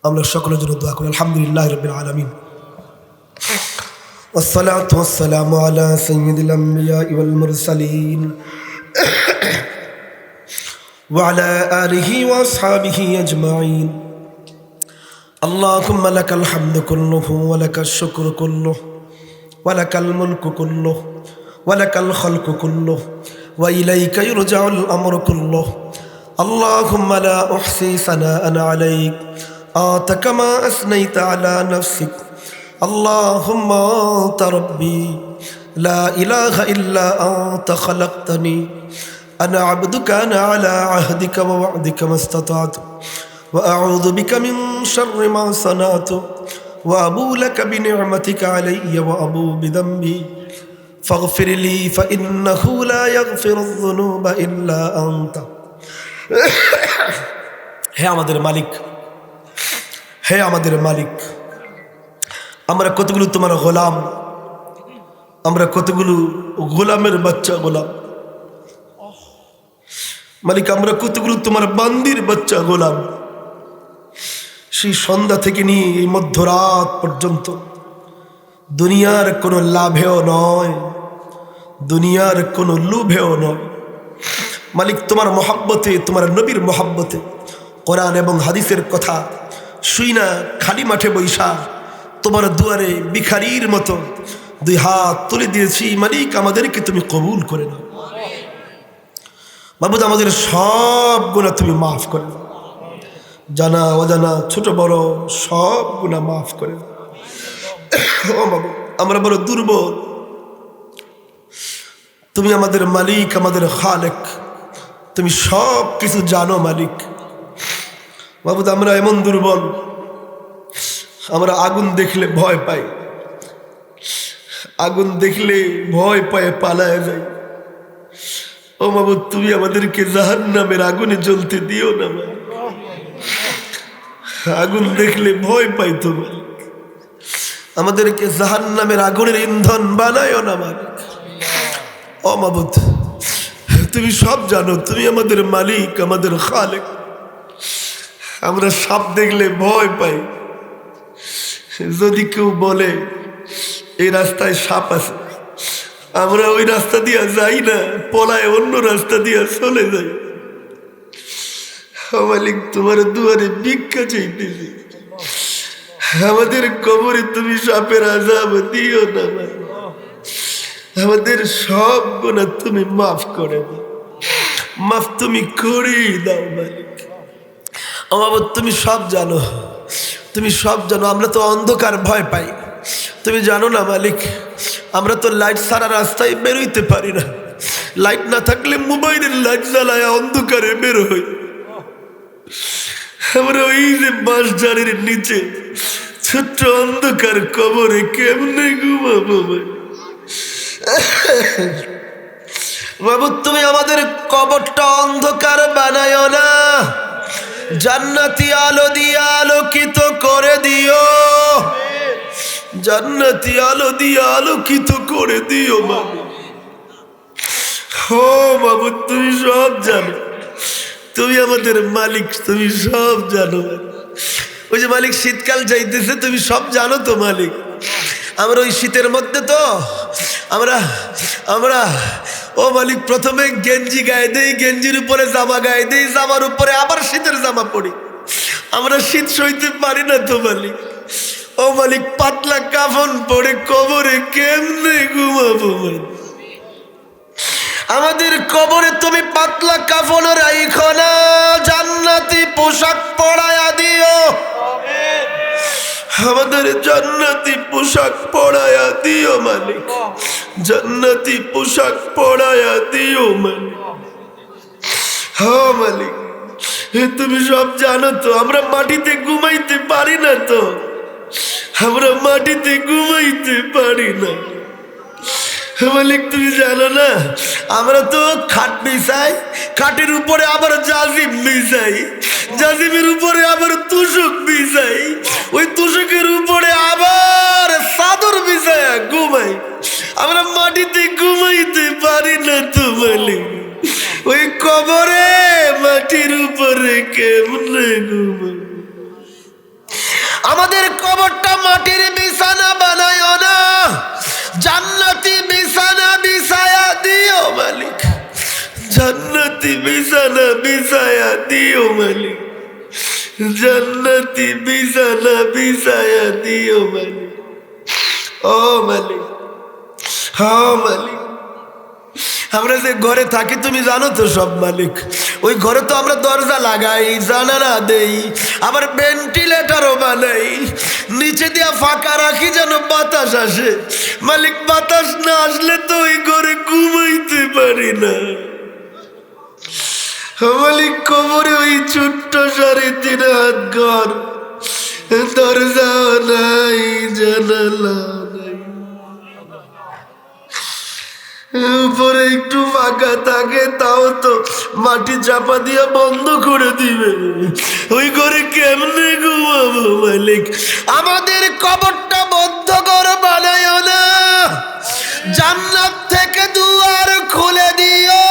আমরা সকলের জন্য দোয়া করি। আলহামদুলিল্লাহ রাব্বিল আলামিন, والصلاة والسلام على سيد الأنبياء والمرسلين وعلى آله وأصحابه أجمعين. اللهم لك الحمد كله ولك الشكر كله ولك الملك كله ولك الخلق كله وإليك يرجع الأمر كله. اللهم لا أحصي ثناء عليك أنت كما أثنيت على نفسك. اللهم أنت ربي لا إله إلا أنت خلقتني أنا عبدك أنا على عهدك ووعدك ما استطعت وأعوذ بك من شر ما صنعت وأبو لك بنعمتك علي وأبو بذنبي فاغفر لي فإنه لا يغفر الذنوب إلا أنت. হে আমাদের মালিক, হে আমাদের মালিক, আমরা কতগুলো তোমার গোলাম, আমরা কতগুলো গোলামের বাচ্চা গোলাম। মালিক, আমরা কতগুলো তোমার বান্দির বাচ্চা গোলাম। সেই সন্ধ্যা থেকে নিয়ে এই মধ্যরাত পর্যন্ত দুনিয়ার কোনো লাভেও নয়, দুনিয়ার কোনো লোভেও নয়। মালিক, তোমার মহাব্বতে, তোমার নবীর মহাব্বতে কোরআন এবং হাদিসের কথা শুই না খালি মাঠে বৈশা তোমার দুয়ারে ভিখারির মতো দুই হাত তুলে দিয়েছি। মালিক, আমাদেরকে তুমি কবুল করে নাও। বাবুদ, আমাদের সব গুনাহ তুমি মাফ করে দাও, জানা অজানা ছোট বড় সব গুনাহ মাফ করে দাও। ও বাবু, আমরা বড় দুর্বল, তুমি আমাদের মালিক, আমাদের খালেক, তুমি সব কিছু জানো মালিক। বাবুদ, আমরা এমন দুর্বল, আমরা আগুন দেখলে ভয় পাই, আগুন দেখলে ভয় পায়ে পালায় যাই। ও মাবুদ, তুমি আমাদেরকে জাহান্নামের আগুনে জ্বলতে দিও না মালিক। আগুন দেখলে ভয় পাই তো মালিক, আমাদেরকে জাহান্নামের আগুনের ইন্ধন বানায়ও না মালিক। ও মাবুদ, তুমি সব জানো, তুমি আমাদের মালিক, আমাদের খালেক। আমরা সাপ দেখলে ভয় পাই, যদি কেউ বলে এই রাস্তায় সাপ আছে, আমরা ওই রাস্তা দিয়া যাই না, পলায় অন্য রাস্তা দিয়া চলে যাই। মালিক, তোমার দুয়ারে ভিক্ষা চাইতেছি, আমাদের কবরে তুমি সাপের আযাব দিও না মালিক। আমাদের সব গুনাহ তুমি মাফ করে দাও, মাফ তুমি করেই দাও মালিক। আমার তুমি সব জানো, তুমি সব জানো। আমরা তো অন্ধকার ভয় পাই, তুমি জানো না মালিক। আমরা তো লাইট ছাড়া রাস্তায় বেরোইতে পারি না, লাইট না থাকলে মোবাইলের লাইট জ্বালায় অন্ধকারে বের হই। আমরা ওই যে বাঁশঝাড়ের নিচে ছোট্ট অন্ধকার কবরে কেমনে ঘুমাবো বাবু? তুমি আমাদের কবরটা অন্ধকার বানায়ো না, জান্নাতি আলো দিয়ে আলোকিত করে দিও, জান্নাতি আলো দিয়ে আলোকিত করে দিও বাবু। ও বাবু, তুমি সব জানো, তুমি আমাদের মালিক, তুমি সব জানো। ওই যে মালিক শীতকাল যাইতেছে, তুমি সব জানো তো মালিক। আমরা ওই শীতের মধ্যে তো আমরা ও মালিক প্রথমে গেঞ্জি গায়ে দেই, গেঞ্জির উপরে জামা গায়ে দেই, জামার উপরে আবার শীতের জামা পরি। আমরা শীত সইতে পারি না তো মালিক। ও মালিক, পাতলা কাফন পরে কবরে কেমনে ঘুমাবো মালিক? আমাদের কবরে তুমি পাতলা কাফন রাইখো না, জান্নাতি পোশাক পরায়া দিও, আমাদের জান্নাতি পোশাক পরায়া দিও মালিক, জান্নাতি পোশাক পরায়া দিও মালিক। হ্যাঁ মালিক, তুমি সব জানো তো। আমরা মাটিতে ঘুমাইতে পারি না তো, আমরা মাটিতে ঘুমাইতে পারি না মালিক, তুমি জানো না। আমরা তো খাট বিছাই, খাটের উপরে আবার জাজিম বিছাই, জাজিমের উপরে আবার তুষক বিছাই, ওই তুষকের উপরে আবার চাদর বিছায়া ঘুমাই। আমরা মাটিতে ঘুমাইতে পারি না তো মালিক। ওই কবরে মাটির উপরে কেমনে ঘুমাই? মাটির বিছানা বানায়ো না, জান্নাতি বিছানা বিছায়া দিও মালিক, জান্নাতি বিছানা বিছায়া দিও মালিক, জান্নাতি বিছানা বিছায়া দিও মালিক। ও মালিক, হ্যাঁ মালিক, আমরা যে ঘরে থাকি তুমি জানো তো সব মালিক, ওই ঘরে তো আমরা দরজা লাগাই, জানালা দেই, আবার ভেন্টিলেটরও বানাই, নিচে দিয়া ফাঁকা রাখি যেন বাতাস আসে মালিক। বাতাস না আসলে তো ওই ঘরে ঘুমাইতে পারি না মালিক। কবরে ওই ছোট্ট 3.5 হাত ঘর, দরজা নাই, জানালা নাই, উপরে একটু ফাঁকা থাকে তাও তো মাটি চাপা দিয়া বন্ধ করে দিবে, ওই ঘরে কেমনে ঘুমাবো মালিক? আমাদের কবরটা বদ্ধ করে বানায় না, জান্নাত থেকে দুয়ার খুলে দিও,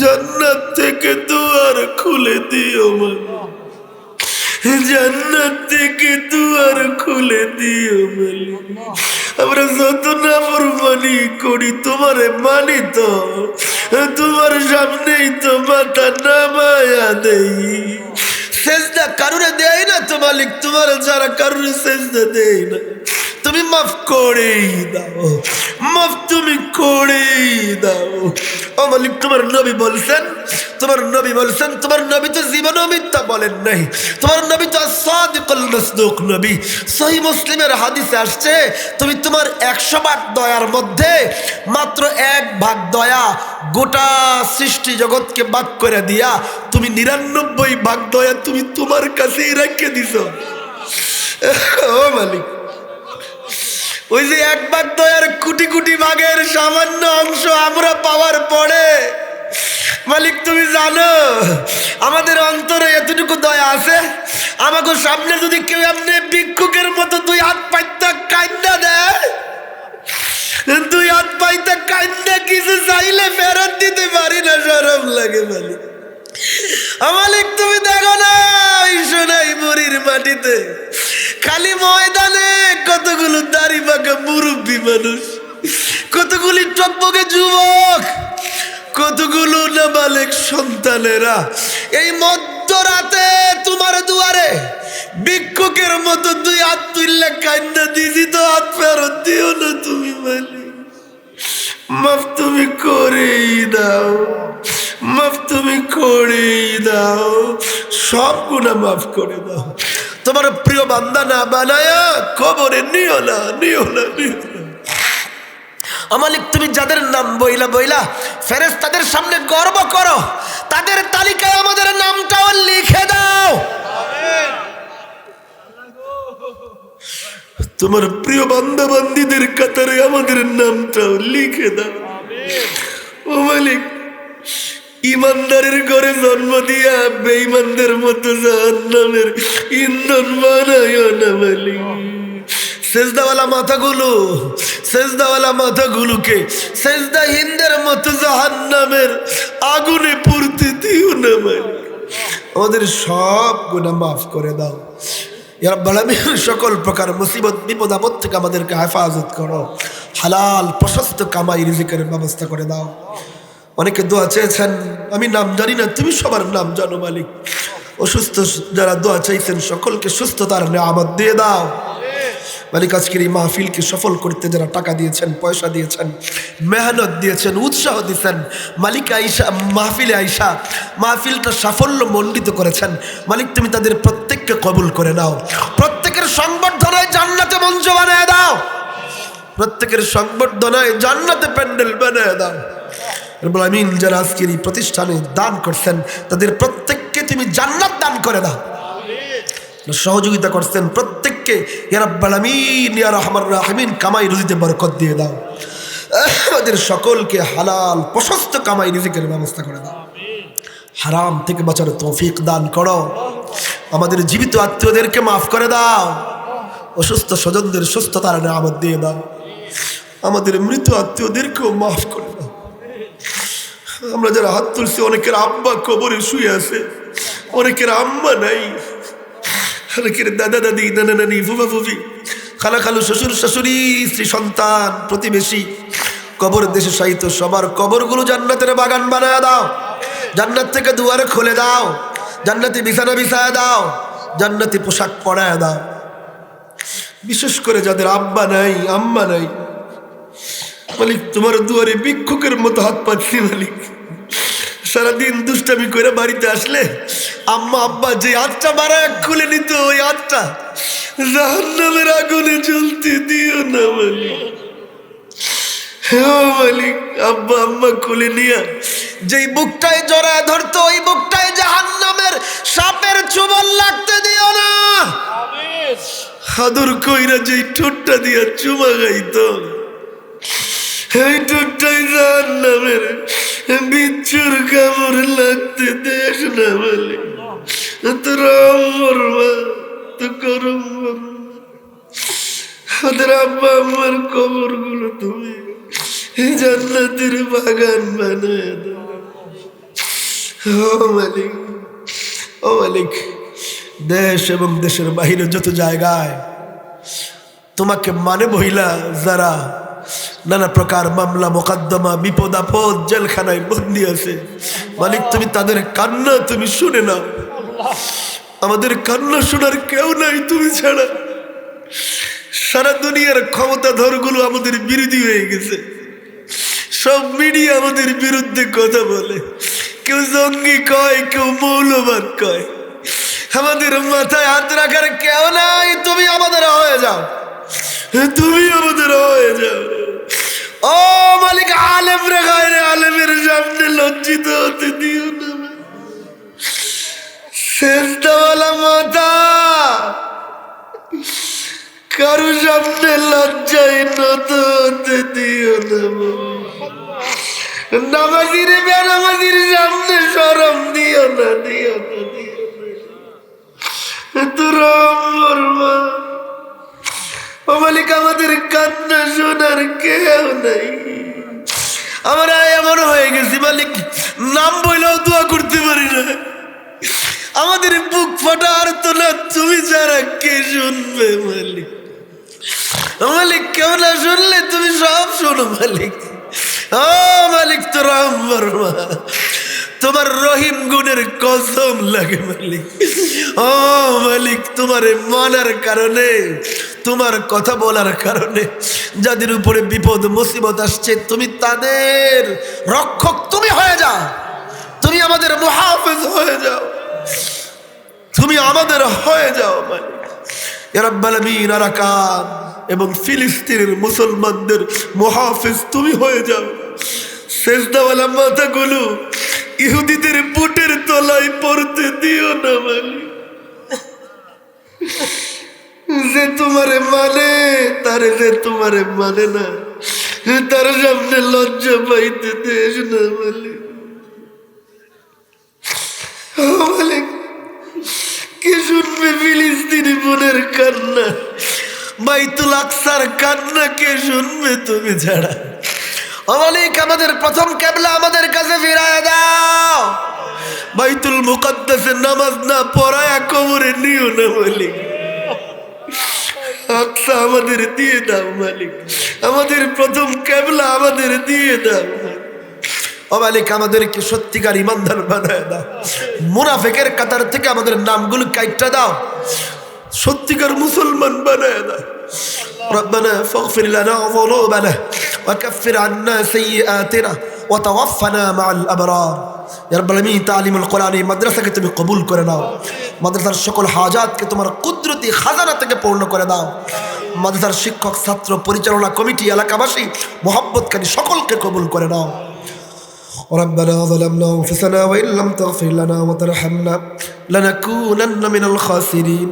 জান্নাত থেকে দুয়ার খুলে দিও মালিক, জান্নাত থেকে দুয়ার খুলে দিও মালিক। আমরা যত নাফরমানি করি তোমারে মানি তো, তোমার সামনেই তো মাথা নামায়া দেই, সেজদা কারুরে দেয় না তো মালিক, তোমার যারা কারুরে সেজদা দেয় না, তুমি মাফ করেই দাও, মাফ তুমি করেই দাও। ও মালিক, তোমার নবী বলছেন, তোমার নবী বলছেন, তোমার নবী তো জীবনেও মিথ্যা বলেন নাই, তোমার নবী তো সাদিকুল মাসদুক নবী। সহিহ মুসলিমের হাদিসে আসছে, তুমি তোমার 100 ভাগ দয়ার মধ্যে মাত্র 1 ভাগ দয়া গোটা সৃষ্টি জগৎকে ভাগ করে দিয়া তুমি 99 ভাগ দয়া তুমি তোমার কাছেই রেখে দিছো। ও মালিক, ওই যে 1 ভাগ দয়ার কোটি কোটি ভাগের সামান্য অংশ আমরা পাওয়ার পরে মালিক তুমি জানো আমাদের অন্তরে এতটুকু দয়া আছে, আমাকে সামনে যদি কেউ এমনি ভিক্ষুকের মতো 2 হাত পাইতা কাইন্দা দেয়, 2 হাত পাইতা কাইন্দা কিছু চাইলে ফেরত দিতে পারি না, শরম লাগে মালিক। মালিক তুমি দেখো না ওই সোনাই মুড়ির মাটিতে খালি ময়দানে কতগুলো দাড়ি পাকা মুরব্বী মানুষ, কতগুলি টকবকে যুবক, কতগুলো নাবালেক সন্তানেরা এই মধ্যরাতে তোমার দুয়ারে ভিক্ষুকের মতো 2 হাত তুললে কান্না দিছি, তো হাত ফেরত দিও না তুমি মালিক। মাফ তুমি করেই দাও, মাফ তুমি করেই দাও, সব গুনাহ মাফ করে দাও। তোমার প্রিয় বান্দা না বানায়া কবরে নিও না, নিও না, নিও না। মালিক তুমি যাদের নাম বইলা বইলা ফেরেশতাদের সামনে গর্ব করো, তাদের তালিকায় আমাদের নামটাও লিখে দাও। তোমার প্রিয় বান্দা বান্দীদের কাতারে আমাদের নামটাও লিখে দাও। ও মালিক, ইমানদারের ঘরে জন্ম দিয়া বেঈমানদের মতো জাহান্নামের ইন্ধন বানায়ো না মালিক। সেজদাওয়ালা মাথাগুলো, সেজদাওয়ালা মাথাগুলোকে সেজদাহীনদের মতো জাহান্নামের আগুনে পুড়তে দিও না মালিক। আমাদের সব গুনাহ মাফ করে দাও ইয়া রাব্বাল আলামিন। সকল প্রকার মুসিবত বিপদ আপদ থেকে আমাদেরকে হেফাজত করো, হালাল প্রশস্ত কামাই রিজিকের ব্যবস্থা করে দাও। অনেকে দোয়া চেয়েছেন, আমি নাম জানি না, তুমি সবার নাম জানো মালিক। অসুস্থ যারা দোয়া চাইছেন সকলকে সুস্থতার নিয়ামত দিয়ে দাও মালিক। আজকের এই মাহফিলকে সফল করতে যারা টাকা দিয়েছেন, পয়সা দিয়েছেন, মেহনত দিয়েছেন, উৎসাহ দিয়েছেন মালিক, আইসা মাহফিলে আইসা মাহফিলটা সাফল্য মণ্ডিত করেছেন মালিক, তুমি তাদের প্রত্যেককে কবুল করে নাও। প্রত্যেকের সংবর্ধনায় জান্নাতে মঞ্চ বানিয়ে দাও, প্রত্যেকের সংবর্ধনায় জান্নাতে প্যান্ডেল বানিয়ে দাও রব্বুল আমিন। যারা আজকের এই প্রতিষ্ঠানে দান করছেন তাদের প্রত্যেককে তুমি জান্নাত দান করে দাও। সহযোগিতা করছেন প্রত্যেককে ইয়া রাব্বাল আমিন ইয়া রাহমার রাহিমিন কামাই রুজিতে বরকত দিয়ে দাও। আমাদের সকলকে হালাল প্রশস্ত কামাই রিজিকের ব্যবস্থা করে দাও। হারাম থেকে বাঁচার তৌফিক দান করো। আমাদের জীবিত আত্মীয়দেরকে মাফ করে দাও, অসুস্থ স্বজনদের সুস্থতার নিয়ামত দিয়ে দাও। আমাদের মৃত আত্মীয়দেরকেও মাফ করে দাও। আমরা যারা হাত তুলছি অনেকের আব্বা কবরে শুয়ে আছে, অনেকের আম্মা নাই। অনেকের দাদা দাদি, নানা নানি, ফুফা ফুফি, খালা খালু, শ্বশুর শাশুড়ি, স্ত্রী সন্তান, প্রতিবেশী কবর দেশে সাহিত্য সবার কবরগুলো জান্নাতের বাগান বানায় দাও। জান্নাত থেকে দুয়ারে খুলে দাও, জান্নাতি বিছানা বিছায় দাও, জান্নাতি পোশাক পরায় দাও। বিশেষ করে যাদের আব্বা নাই, আম্মা নাই, মালিক তোমার দুয়ারে ভিক্ষুকের মতো হাত পাচ্ছি মালিক। সারাদিন দুষ্টামি করে বাড়িতে আসলে আম্মা আব্বা যে হাতটা মারা খুলে নিত, ওই হাতটা জাহান্নামের আগুনে জ্বলতে দিও না মালিক। হ্যাঁ মালিক, আব্বা আম্মা খুলে নিয়া যেই বুকটায় জড়ায় ধরতো, ওই বুকটায় জাহান্নামের সাপের চুবল লাগতে দিও না। হাদুর কইরা যেই ঠোঁটটা দিয়া চুমা গাইতো, এই ঠোঁটটাই জাহান্নামের বিচ্ছুর কামড় লাগতে দেশ না মালিক। তোরা মরবা তো করম, ওদের আব্বা আম্মার কবর গুলো তুমি জান্নাতের বাগান বানায় দাও। ও মালিক, ও মালিক, দেশ এবং দেশের বাহিরে যত জায়গায় তোমাকে মানে বহিলা যারা নানা প্রকার মামলা মোকদ্দমা, বিপদ আপদ, জেলখানায় বন্দী আছে মালিক, তুমি তাদের কান্না তুমি শুনে নাও। আমাদের কান্না শোনার কেউ নাই তুমি ছাড়া। সারা দুনিয়ার ক্ষমতাধরগুলো আমাদের বিরোধী হয়ে গেছে, সব মিডিয়া আমাদের বিরুদ্ধে কথা বলে, কেউ জঙ্গি কয়, কেউ মৌলবাদ কয়। আমাদের মাথায় হাত রাখার কেউ নাই, তুমি আমাদের হয়ে যাও, তুমি আমাদের হয়ে যাও। ও মালিক, আলেম রে গায়রে আলেমের সামনে লজ্জিত হতে দিও না। সেজদাওয়ালা মাথা কারো সামনে লজ্জায় নত হতে দিও না। নামাজির বেনামাজির সামনে শরম দিও না, দিও না, দিও না। তোরা মরবা। ও মালিক, আমাদের কান্না শোনার কেউ নাই। আমরা এমন হয়ে গেছি মালিক, নাম বইলেও দোয়া করতে পারি না। আমাদের বুক ফাটা আর তো না, তুমি যারা কে শুনবে মালিক? মালিক, কেউ না শুনলে তুমি সব শোনো মালিক। ও মালিক, তোরা মরবা। তোমার রহিম গুণের কসম লাগে মালিক। ও মালিক, তোমার মানার কারণে, তোমার কথা বলার কারণে যাদের উপরে বিপদ মুসিবত আসছে, তুমি তাদের রক্ষক তুমি হয়ে যাও, তুমি আমাদের মুহাফিজ হয়ে যাও, তুমি আমাদের হয়ে যাও মালিক। ইয়া রাব্বাল আলামিন, আরাকান এবং ফিলিস্তিনের মুসলমানদের মুহাফিজ তুমি হয়ে যাও। সেজদাওয়ালা মাথাগুলো ইহুদিদের বুটের তলায় পড়তে দিও না মালিক। যে তোমারে মানে, তারে যে তোমারে মানে না, তার সামনে লজ্জা পাইতে দেশ না মালিক। মালিক, কে শুনবে ফিলিস্তিনি বোনের কান্না, বাইতুল আকসার কান্না কে শুনবে তুমি ছাড়া? মালিক, আমাদের প্রথম কেবলা আমাদের কাছে ফিরায় দাও। বাইতুল মুকাদ্দাসে নামাজ না পড়ায় কবরে নিও না মালিক। আকসা আমাদের দিয়ে দাও মালিক, আমাদের প্রথম কেবলা আমাদের দিয়ে দাও। ও মালিক, আমাদেরকে সত্যিকার ইমানদার বানায় দাও। মুনাফিকের কাতার থেকে আমাদের নামগুলো কাইটা দাও, সত্যিকার মুসলমান বানায় দাও। ربنا فاغفر لنا ذنوبنا وكفر عنا سيئاتنا وتوفنا مع الأبرار। يا رب العالمين, তালিমুল কোরআন মাদ্রাসাকে তুমি কবুল করে নাও। মাদ্রাসার সকল হাজাতকে তোমার কুদরতি খাজানা থেকে পূর্ণ করে দাও। মাদ্রাসার শিক্ষক, ছাত্র, পরিচালনা কমিটি, এলাকাবাসী, মোহাব্বতকারী সকলকে কবুল করে নাও। ربنا ظلمنا أنفسنا وإن لم تغفر لنا وترحمنا لنكونن من الخاسرين.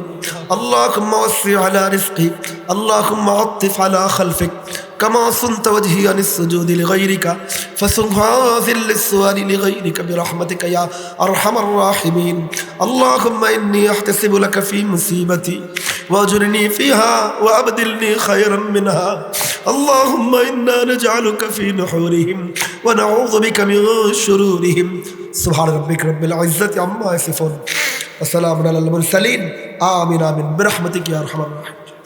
اللهم وسع على رزقي، اللهم عطف على خلفك، كما صنت وجهي عن السجود لغيرك فسبحان للسؤال لغيرك برحمتك يا أرحم الراحمين. اللهم إني أحتسب لك في مصيبتي واجرني فيها وأبدلني خيرا منها. اللهم إنا نجعلك في نحورهم ونعوذ بك من شرورهم. سبحان ربك رب العزة عما يصفون আসসালামু আলাল মুরসালিন। আমিন আমিন বিরহমাতিকা ইয়া আরহামার রাহিমিন।